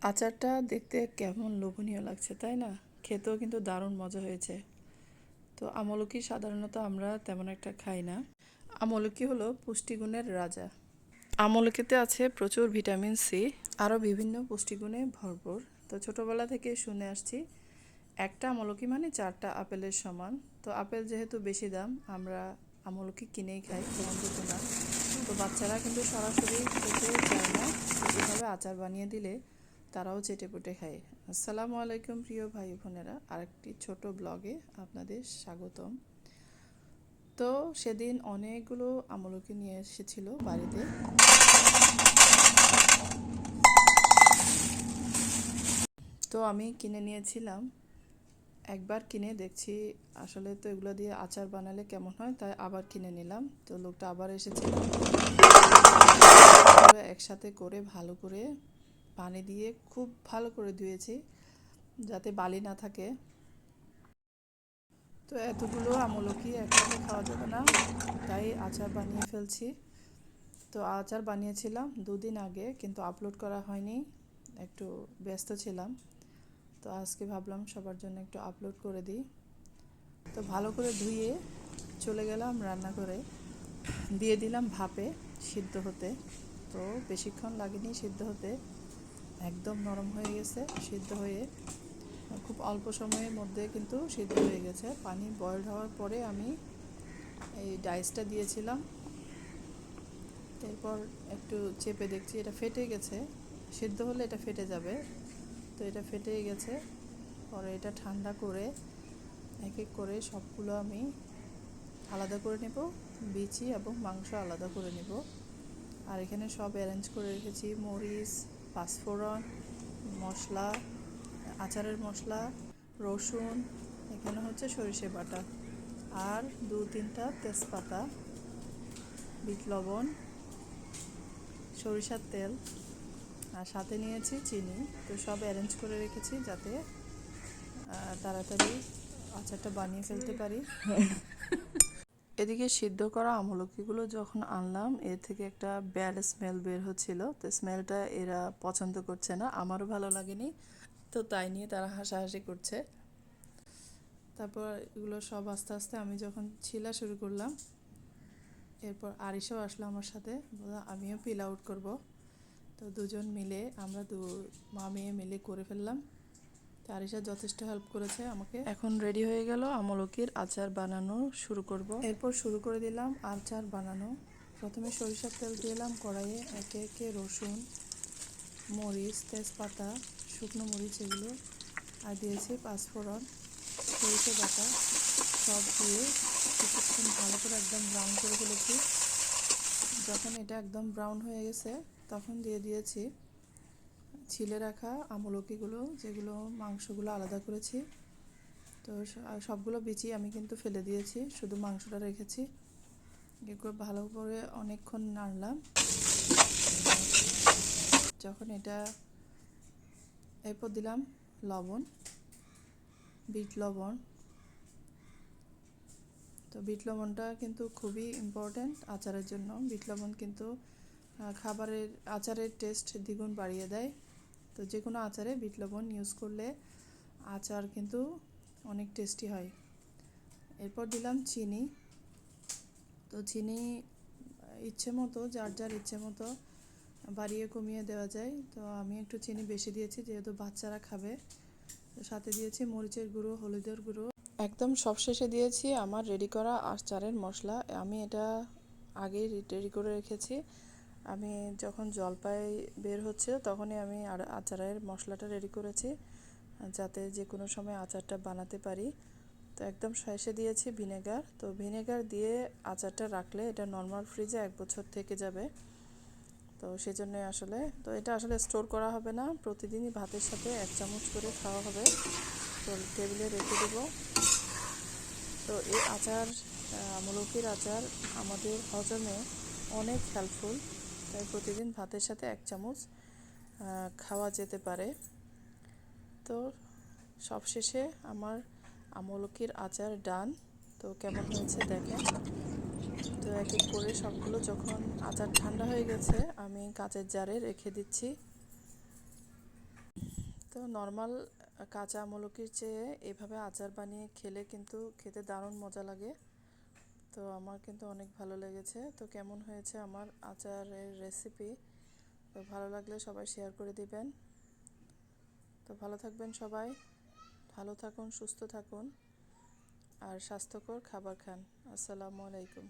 আচারটা দেখতে কেমন লোভনীয় লাগছে, তাই না? খেতেও কিন্তু দারুণ মজা হয়েছে। তো আমলকি সাধারণত আমরা তেমন একটা খাই না। আমলকি হলো পুষ্টিগুণের রাজা। আমলকিতে আছে প্রচুর ভিটামিন সি, আরও বিভিন্ন পুষ্টিগুণে ভরপুর। তো ছোটবেলা থেকে শুনে আসছি একটা আমলকি মানে 4টা আপেলের সমান। তো আপেল যেহেতু বেশি দাম, আমরা আমলকি কিনেই খাই, তেমন কিছু না। তো বাচ্চারা কিন্তু সরাসরি খেতে চায় না, এভাবে আচার বানিয়ে দিলে তারাও চেটেপুটে খায়। আসসালামু আলাইকুম প্রিয় ভাই বোনেরা, আরেকটি ছোট ব্লগে আপনাদের স্বাগতম। তো সেদিন অনেকগুলো আমলকি নিয়ে এসেছিল বাড়িতে। তো আমি কিনে নিয়েছিলাম। একবার কিনে দেখছি আসলে তো এগুলো দিয়ে আচার বানালে কেমন হয়, তাই আবার কিনে নিলাম। তো লোকটা আবার এসেছিল, একসাথে করে ভালো করে পানি দিয়ে খুব ভালো করে ধুয়েছি যাতে বালি না থাকে। তো এতগুলো আমলকি একসাথে খাওয়া যাবে না, তাই আচার বানিয়ে ফেলছি। তো আচার বানিয়েছিলাম 2 দিন আগে, কিন্তু আপলোড করা হয়নি, একটু ব্যস্ত ছিলাম। তো আজকে ভাবলাম সবার জন্য একটু আপলোড করে দিই। তো ভালো করে ধুয়ে চলে গেলাম রান্না করে, দিয়ে দিলাম ভাপে সিদ্ধ হতে। তো বেশিক্ষণ লাগেনি সিদ্ধ হতে, একদম নরম হয়ে গেছে সিদ্ধ হয়ে। খুব অল্প সময়ের মধ্যে কিন্তু সিদ্ধ হয়ে গেছে। পানি বয়েলড হওয়ার পরে আমি এই ডাইসটা দিয়েছিলাম। এরপর একটু চেপে দেখছি এটা ফেটে গেছে। সিদ্ধ হলে এটা ফেটে যাবে, তো এটা ফেটেই গেছে। পরে এটা ঠান্ডা করে এক এক করে সবগুলো আমি আলাদা করে নেব, বিচি এবং মাংস আলাদা করে নেব। আর এখানে সব অ্যারেঞ্জ করে রেখেছি, মরিচ, পাঁচফোড়ন, মশলা, আচারের মশলা, রসুন, এখানে হচ্ছে সরিষে বাটা, আর 2-3টা তেজপাতা, বিট লবণ, সরিষার তেল, আর সাথে নিয়েছি চিনি। তো সব অ্যারেঞ্জ করে রেখেছি যাতে তাড়াতাড়ি আচারটা বানিয়ে ফেলতে পারি। এদিকে সিদ্ধ করা আমলকিগুলো যখন আনলাম, এর থেকে একটা ব্যাড স্মেল বের হচ্ছিল। তো স্মেলটা এরা পছন্দ করছে না, আমারও ভালো লাগেনি, তো তাই নিয়ে তারা হাসাহাসি করছে। তারপর এগুলো সব আস্তে আস্তে আমি যখন ছিলা শুরু করলাম, এরপর আরিশাও আসলো আমার সাথে, বললাম আমিও পিল আউট করব। তো দুজন মিলে আমরা মা মেয়ে মিলে করে ফেললাম। তো আরিশা যথেষ্ট হেল্প করেছে আমাকে। এখন রেডি হয়ে গেল, আমলকির আচার বানানো শুরু করব। এরপর শুরু করে দিলাম আচার বানানো। প্রথমে সরিষার তেল দিলাম কড়াইয়ে, একে একে রসুন, মরিচ, তেজপাতা, শুকনো মরিচ এগুলো, আর দিয়েছি পাঁচফোড়ন, সরিষে বাটা, সব দিয়ে কিছুক্ষণ ভালো করে একদম ব্রাউন করে ফেলেছি। যখন এটা একদম ব্রাউন হয়ে গেছে, তখন দিয়ে দিয়েছি ছিলে রাখা আমলকিগুলো, যেগুলো মাংসগুলো আলাদা করেছি। তো সবগুলো বিচি আমি কিন্তু ফেলে দিয়েছি, শুধু মাংসটা রেখেছি। এগুলো ভালো করে অনেকক্ষণ নাড়লাম। যখন এটা, এরপর দিলাম লবণ, বিট লবণ। তো বিট লবণটা কিন্তু খুবই ইম্পর্ট্যান্ট আচারের জন্য। বিট লবণ কিন্তু আচারের টেস্ট দ্বিগুণ বাড়িয়ে দেয়। তো যে কোনো আচারে বিট লবণ ইউজ করলে আচার কিন্তু অনেক টেস্টি হয়। এরপর দিলাম চিনি। তো চিনি ইচ্ছে মতো, যার যার ইচ্ছে মতো বাড়িয়ে কমিয়ে দেওয়া যায়। তো আমি একটু চিনি বেশি দিয়েছি যেহেতু বাচ্চারা খাবে। তো সাথে দিয়েছি মরিচের গুঁড়ো, হলুদের গুঁড়ো। একদম সবশেষে দিয়েছি আমার রেডি করা আচারের মশলা। আমি এটা আগেই রেডি করে রেখেছি। আমি যখন জলপাই বের হচ্ছে তখনই আমি আচারের মশলাটা রেডি করেছি, যাতে যে কোনো সময় আচারটা বানাতে পারি। তো একদম শেষে দিয়েছি ভিনেগার। তো ভিনেগার দিয়ে আচারটা রাখলে এটা নর্মাল ফ্রিজে 1 বছর থেকে যাবে। তো সেজন্য আসলে তো এটা আসলে স্টোর করা হবে না, প্রতিদিনই ভাতের সাথে 1 চামচ করে খাওয়া হবে। তো টেবিলে রেখে দেবো। তো এই আচার, আমলকির আচার আমাদের হজমে অনেক হেল্পফুল, তাই প্রতিদিন ভাতের সাথে 1 চামচ খাওয়া যেতে পারে। তো সবশেষে আমার আমলকির আচার ডান। তো কেমন হয়েছে দেখেন। তো এক এক করে সবগুলো যখন আচার ঠান্ডা হয়ে গেছে, আমি কাঁচের জারে রেখে দিচ্ছি। তো নর্মাল কাঁচা আমলকির চেয়ে এভাবে আচার বানিয়ে খেলে কিন্তু খেতে দারুণ মজা লাগে। তো আমার কিন্তু অনেক ভালো লেগেছে। তো কেমন হয়েছে আমার আচারের রেসিপি, তো ভালো লাগলে সবাই শেয়ার করে দিবেন। তো ভালো থাকবেন সবাই, ভালো থাকুন, সুস্থ থাকুন আর স্বাস্থ্যকর খাবার খান। আসসালামু আলাইকুম।